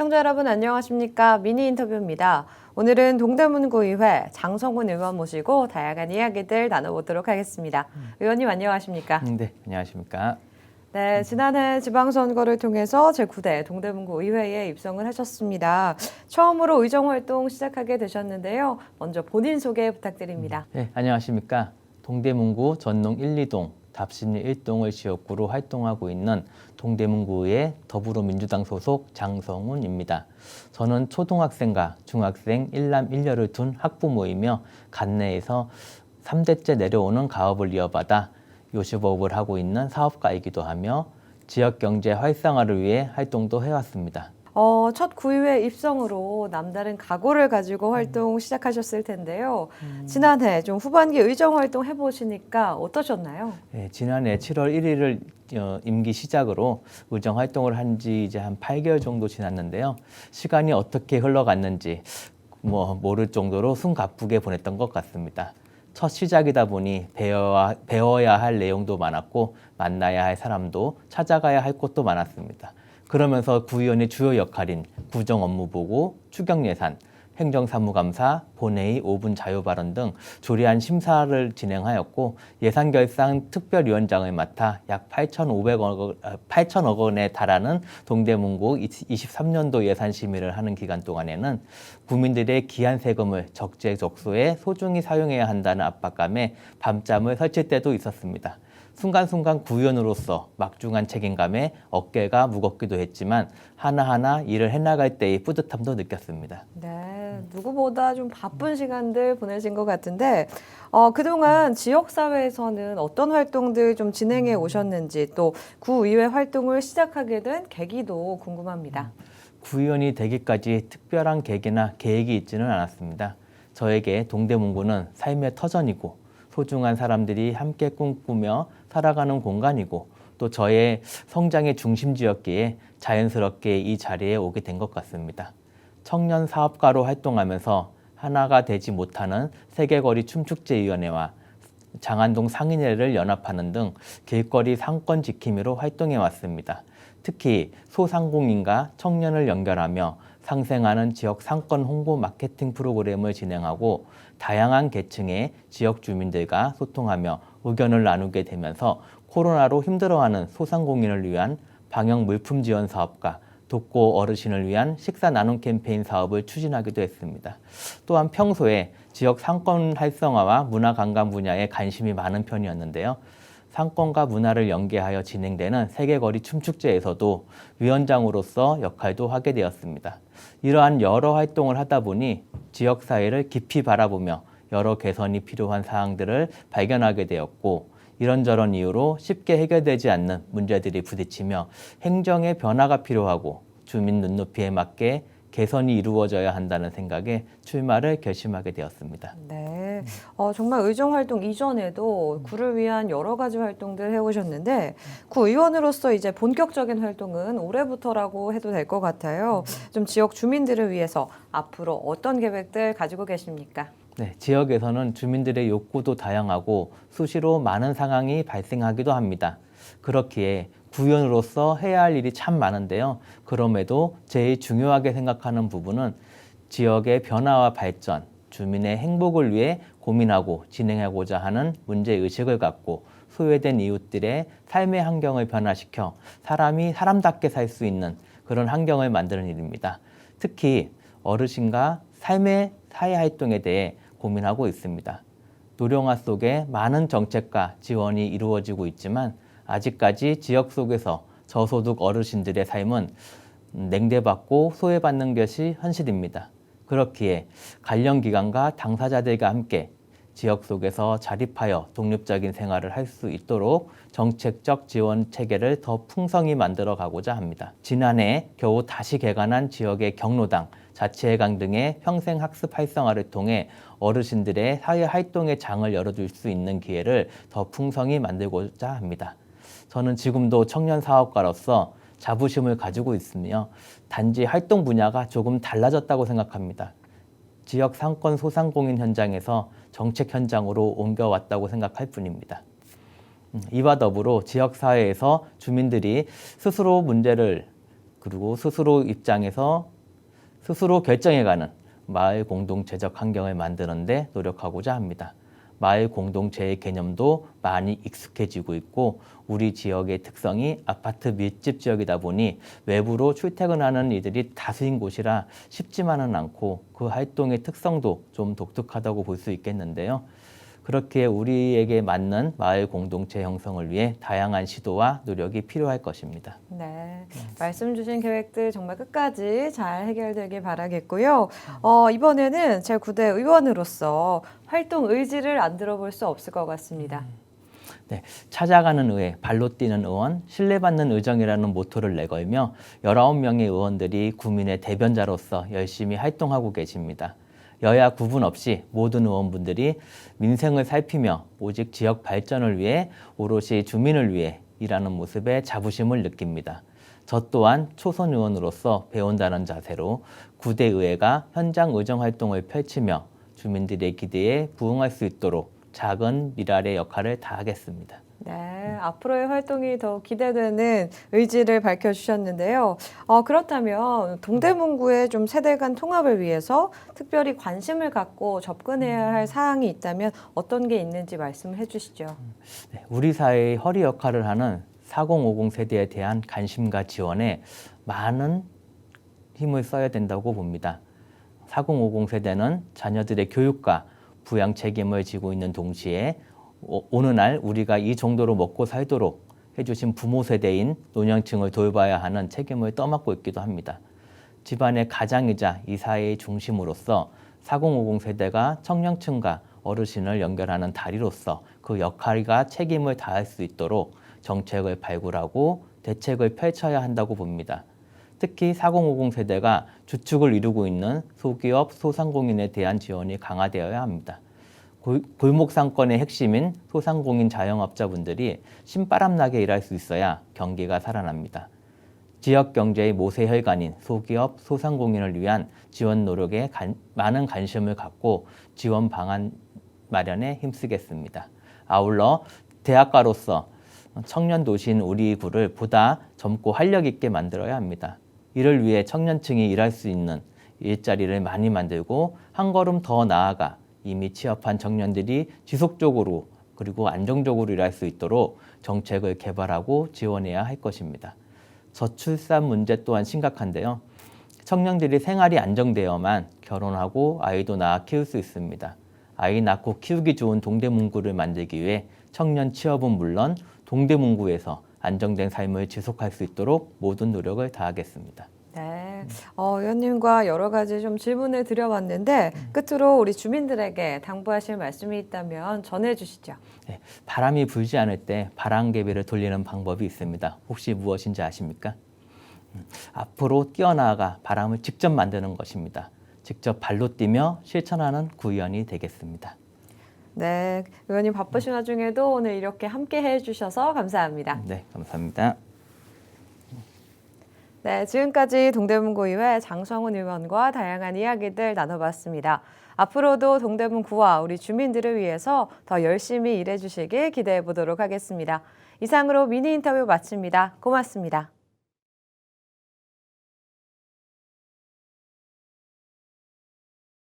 시청자 여러분 안녕하십니까? 미니 인터뷰입니다. 오늘은 동대문구의회 장성훈 의원 모시고 다양한 이야기들 나눠보도록 하겠습니다. 의원님 안녕하십니까? 네, 안녕하십니까? 네, 지난해 지방선거를 통해서 제9대 동대문구 의회에 입성을 하셨습니다. 처음으로 의정활동 시작하게 되셨는데요. 먼저 본인 소개 부탁드립니다. 네, 안녕하십니까? 동대문구 전농 1, 2동, 답신리 1동을 지역구로 활동하고 있는 동대문구의 더불어민주당 소속 장성훈입니다. 저는 초등학생과 중학생 1남 1녀를 둔 학부모이며 관내에서 3대째 내려오는 가업을 이어받아 요식업을 하고 있는 사업가이기도 하며 지역 경제 활성화를 위해 활동도 해왔습니다. 첫 구의회 입성으로 남다른 각오를 가지고 활동 시작하셨을 텐데요. 지난해 좀 후반기 의정 활동 해보시니까 어떠셨나요? 네, 지난해 7월 1일을 임기 시작으로 의정 활동을 한 지 이제 한 8개월 정도 지났는데요. 시간이 어떻게 흘러갔는지 모를 정도로 숨가쁘게 보냈던 것 같습니다. 첫 시작이다 보니 배워야 할 내용도 많았고 만나야 할 사람도 찾아가야 할 곳도 많았습니다. 그러면서 구의원의 주요 역할인 구정업무보고, 추경예산, 행정사무감사, 본회의, 5분 자유발언 등 조리한 심사를 진행하였고 예산결산 특별위원장을 맡아 약 8천억 원에 달하는 동대문구 23년도 예산 심의를 하는 기간 동안에는 국민들의 귀한 세금을 적재적소에 소중히 사용해야 한다는 압박감에 밤잠을 설칠 때도 있었습니다. 순간순간 구의원으로서 막중한 책임감에 어깨가 무겁기도 했지만 하나하나 일을 해나갈 때의 뿌듯함도 느꼈습니다. 네, 누구보다 좀 바쁜 시간들 보내신 것 같은데 그동안 지역사회에서는 어떤 활동들 좀 진행해 오셨는지 또 구의회 활동을 시작하게 된 계기도 궁금합니다. 구의원이 되기까지 특별한 계기나 계획이 있지는 않았습니다. 저에게 동대문구는 삶의 터전이고 소중한 사람들이 함께 꿈꾸며 살아가는 공간이고 또 저의 성장의 중심지였기에 자연스럽게 이 자리에 오게 된 것 같습니다. 청년 사업가로 활동하면서 하나가 되지 못하는 세계거리 춤축제위원회와 장안동 상인회를 연합하는 등 길거리 상권 지킴이로 활동해 왔습니다. 특히 소상공인과 청년을 연결하며 상생하는 지역 상권 홍보 마케팅 프로그램을 진행하고 다양한 계층의 지역 주민들과 소통하며 의견을 나누게 되면서 코로나로 힘들어하는 소상공인을 위한 방역 물품 지원 사업과 독거 어르신을 위한 식사 나눔 캠페인 사업을 추진하기도 했습니다. 또한 평소에 지역 상권 활성화와 문화 관광 분야에 관심이 많은 편이었는데요. 상권과 문화를 연계하여 진행되는 세계거리 춤축제에서도 위원장으로서 역할도 하게 되었습니다. 이러한 여러 활동을 하다 보니 지역사회를 깊이 바라보며 여러 개선이 필요한 사항들을 발견하게 되었고 이런저런 이유로 쉽게 해결되지 않는 문제들이 부딪히며 행정의 변화가 필요하고 주민 눈높이에 맞게 개선이 이루어져야 한다는 생각에 출마를 결심하게 되었습니다. 네, 정말 의정활동 이전에도 구를 위한 여러 가지 활동들 해오셨는데 구의원으로서 이제 본격적인 활동은 올해부터라고 해도 될 것 같아요. 좀 지역 주민들을 위해서 앞으로 어떤 계획들 가지고 계십니까? 네, 지역에서는 주민들의 욕구도 다양하고 수시로 많은 상황이 발생하기도 합니다. 그렇기에 구의원으로서 해야 할 일이 참 많은데요. 그럼에도 제일 중요하게 생각하는 부분은 지역의 변화와 발전, 주민의 행복을 위해 고민하고 진행하고자 하는 문제의식을 갖고 소외된 이웃들의 삶의 환경을 변화시켜 사람이 사람답게 살 수 있는 그런 환경을 만드는 일입니다. 특히 어르신과 삶의 사회활동에 대해 고민하고 있습니다. 노령화 속에 많은 정책과 지원이 이루어지고 있지만 아직까지 지역 속에서 저소득 어르신들의 삶은 냉대받고 소외받는 것이 현실입니다. 그렇기에 관련 기관과 당사자들과 함께 지역 속에서 자립하여 독립적인 생활을 할 수 있도록 정책적 지원 체계를 더 풍성히 만들어 가고자 합니다. 지난해 겨우 다시 개관한 지역의 경로당, 자치회관 등의 평생학습 활성화를 통해 어르신들의 사회활동의 장을 열어줄 수 있는 기회를 더 풍성히 만들고자 합니다. 저는 지금도 청년 사업가로서 자부심을 가지고 있으며 단지 활동 분야가 조금 달라졌다고 생각합니다. 지역 상권 소상공인 현장에서 정책 현장으로 옮겨왔다고 생각할 뿐입니다. 이와 더불어 지역사회에서 주민들이 스스로 문제를 그리고 스스로 입장에서 스스로 결정해가는 마을 공동체적 환경을 만드는 데 노력하고자 합니다. 마을 공동체의 개념도 많이 익숙해지고 있고 우리 지역의 특성이 아파트 밀집 지역이다 보니 외부로 출퇴근하는 이들이 다수인 곳이라 쉽지만은 않고 그 활동의 특성도 좀 독특하다고 볼 수 있겠는데요. 그렇게 우리에게 맞는 마을 공동체 형성을 위해 다양한 시도와 노력이 필요할 것입니다. 네, 말씀 주신 계획들 정말 끝까지 잘 해결되길 바라겠고요. 이번에는 제9대 의원으로서 활동 의지를 안 들어볼 수 없을 것 같습니다. 네, 찾아가는 의회, 발로 뛰는 의원, 신뢰받는 의정이라는 모토를 내걸며 19명의 의원들이 구민의 대변자로서 열심히 활동하고 계십니다. 여야 구분 없이 모든 의원분들이 민생을 살피며 오직 지역 발전을 위해 오롯이 주민을 위해 일하는 모습에 자부심을 느낍니다. 저 또한 초선 의원으로서 배운다는 자세로 9대 의회가 현장 의정 활동을 펼치며 주민들의 기대에 부응할 수 있도록 작은 미랄의 역할을 다하겠습니다. 네, 앞으로의 활동이 더 기대되는 의지를 밝혀주셨는데요. 그렇다면 동대문구의 좀 세대 간 통합을 위해서 특별히 관심을 갖고 접근해야 할 사항이 있다면 어떤 게 있는지 말씀을 해주시죠. 네, 우리 사회의 허리 역할을 하는 4050 세대에 대한 관심과 지원에 많은 힘을 써야 된다고 봅니다. 4050 세대는 자녀들의 교육과 부양 책임을 지고 있는 동시에 어느 날 우리가 이 정도로 먹고 살도록 해주신 부모 세대인 노년층을 돌봐야 하는 책임을 떠맡고 있기도 합니다. 집안의 가장이자 이 사회의 중심으로서 4050 세대가 청년층과 어르신을 연결하는 다리로서 그 역할과 책임을 다할 수 있도록 정책을 발굴하고 대책을 펼쳐야 한다고 봅니다. 특히 4050 세대가 주축을 이루고 있는 소기업, 소상공인에 대한 지원이 강화되어야 합니다. 골목 상권의 핵심인 소상공인 자영업자분들이 신바람나게 일할 수 있어야 경기가 살아납니다. 지역 경제의 모세 혈관인 소기업, 소상공인을 위한 지원 노력에 많은 관심을 갖고 지원 방안 마련에 힘쓰겠습니다. 아울러 대학가로서 청년 도시인 우리 구를 보다 젊고 활력 있게 만들어야 합니다. 이를 위해 청년층이 일할 수 있는 일자리를 많이 만들고 한 걸음 더 나아가 이미 취업한 청년들이 지속적으로 그리고 안정적으로 일할 수 있도록 정책을 개발하고 지원해야 할 것입니다. 저출산 문제 또한 심각한데요. 청년들이 생활이 안정되어야만 결혼하고 아이도 낳아 키울 수 있습니다. 아이 낳고 키우기 좋은 동대문구를 만들기 위해 청년 취업은 물론 동대문구에서 안정된 삶을 지속할 수 있도록 모든 노력을 다하겠습니다. 네, 의원님과 여러 가지 좀 질문을 드려봤는데 끝으로 우리 주민들에게 당부하실 말씀이 있다면 전해주시죠. 네, 바람이 불지 않을 때 바람개비를 돌리는 방법이 있습니다. 혹시 무엇인지 아십니까? 앞으로 뛰어나가 바람을 직접 만드는 것입니다. 직접 발로 뛰며 실천하는 구의원이 되겠습니다. 네, 의원님 바쁘신 와중에도 오늘 이렇게 함께 해주셔서 감사합니다. 네, 감사합니다. 네, 지금까지 동대문구의회 장성훈 의원과 다양한 이야기들 나눠봤습니다. 앞으로도 동대문구와 우리 주민들을 위해서 더 열심히 일해주시길 기대해 보도록 하겠습니다. 이상으로 미니 인터뷰 마칩니다. 고맙습니다.